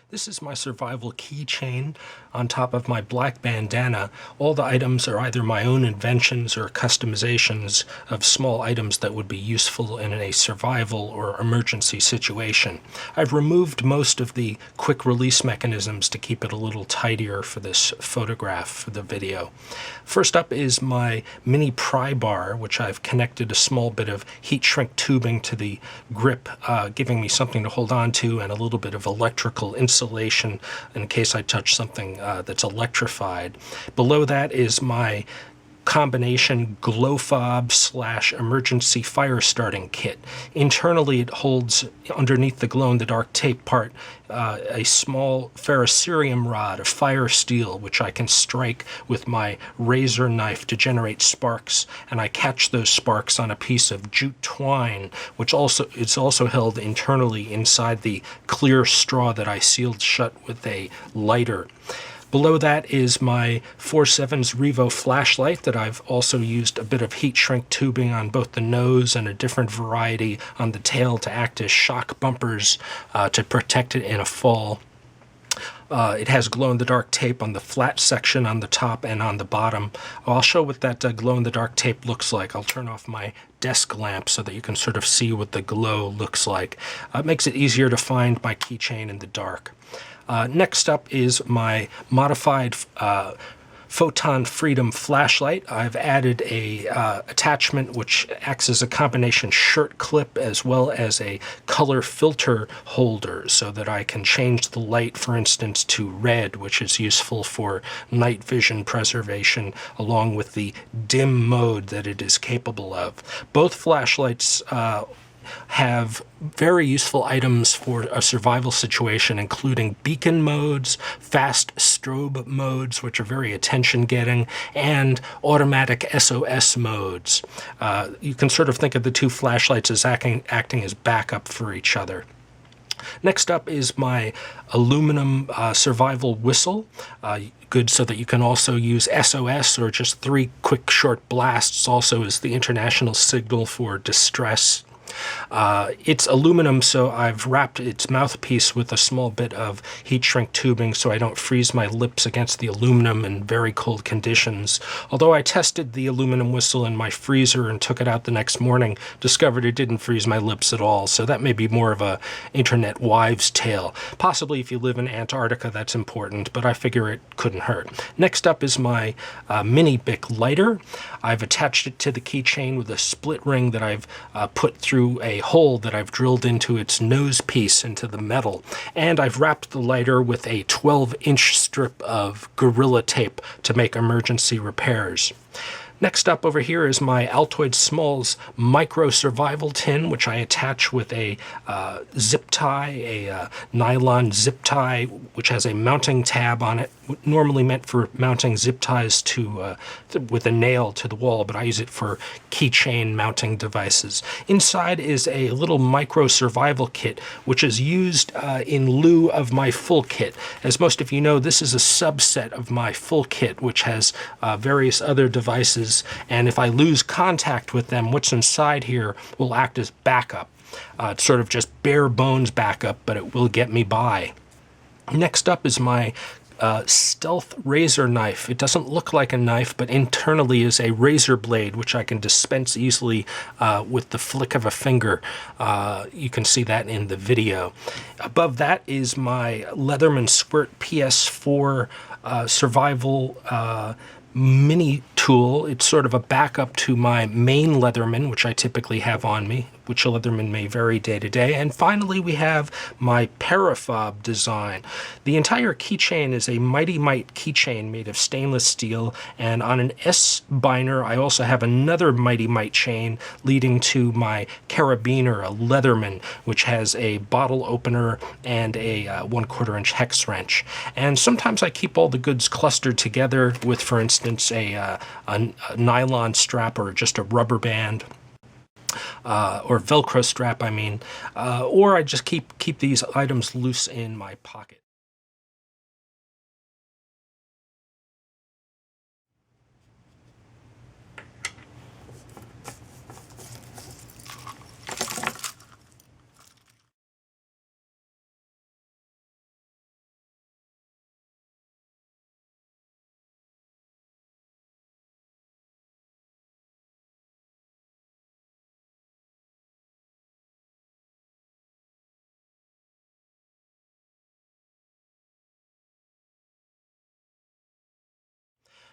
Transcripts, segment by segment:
This is my survival keychain on top of my black bandana. All the items are either my own inventions or customizations of small items that would be useful in a survival or emergency situation. I've removed most of the quick release mechanisms to keep it a little tidier for this photograph for the video. First up is my mini Pry Bar, which I've connected a small bit of heat shrink tubing to the grip, giving me something to hold on to and a little bit of electrical insulation in case I touch something that's electrified. Below that is my combination glow fob / emergency fire starting kit. Internally it holds, underneath the glow-in-the-dark tape part, a small ferrocerium rod of fire steel which I can strike with my razor knife to generate sparks, and I catch those sparks on a piece of jute twine which is also held internally inside the clear straw that I sealed shut with a lighter. Below that is my 4.7's Revo flashlight that I've also used a bit of heat shrink tubing on both the nose and a different variety on the tail to act as shock bumpers to protect it in a fall. It has glow-in-the-dark tape on the flat section on the top and on the bottom. I'll show what that glow-in-the-dark tape looks like. I'll turn off my desk lamp so that you can sort of see what the glow looks like. It makes it easier to find my keychain in the dark. Next up is my modified Photon Freedom flashlight. I've added a attachment which acts as a combination shirt clip as well as a color filter holder so that I can change the light, for instance, to red, which is useful for night vision preservation, along with the dim mode that it is capable of. Both flashlights have very useful items for a survival situation, including beacon modes, fast strobe modes, which are very attention-getting, and automatic SOS modes. You can sort of think of the two flashlights as acting as backup for each other. Next up is my aluminum survival whistle, good so that you can also use SOS or just 3 quick short blasts, also as the international signal for distress. It's aluminum, so I've wrapped its mouthpiece with a small bit of heat shrink tubing so I don't freeze my lips against the aluminum in very cold conditions. Although I tested the aluminum whistle in my freezer and took it out the next morning, discovered it didn't freeze my lips at all, so that may be more of a internet wives' tale. Possibly if you live in Antarctica that's important, but I figure it couldn't hurt. Next up is my mini Bic Lighter. I've attached it to the keychain with a split ring that I've put through a hole that I've drilled into its nose piece into the metal, and I've wrapped the lighter with a 12-inch strip of Gorilla Tape to make emergency repairs. Next up over here is my Altoid Smalls micro survival tin, which I attach with a zip tie, a nylon zip tie, which has a mounting tab on it, normally meant for mounting zip ties with a nail to the wall, but I use it for keychain mounting devices. Inside is a little micro survival kit, which is used in lieu of my full kit. As most of you know, this is a subset of my full kit, which has various other devices, and if I lose contact with them, what's inside here will act as backup. It's sort of just bare bones backup, but it will get me by. Next up is my stealth razor knife. It doesn't look like a knife, but internally is a razor blade, which I can dispense easily with the flick of a finger. You can see that in the video. Above that is my Leatherman Squirt PS4 survival mini tool. It's sort of a backup to my main Leatherman, which I typically have on me, which a Leatherman may vary day to day. And finally, we have my Parafob design. The entire keychain is a Mighty Mite keychain made of stainless steel, and on an S-biner, I also have another Mighty Mite chain leading to my Carabiner, a Leatherman, which has a bottle opener and a 1/4 inch hex wrench. And sometimes I keep all the goods clustered together with, for instance, a nylon strap or just a rubber band. Or Velcro strap, I mean, or I just keep these items loose in my pocket.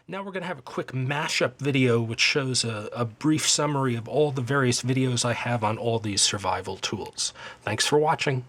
Now we're going to have a quick mashup video which shows a brief summary of all the various videos I have on all these survival tools. Thanks for watching.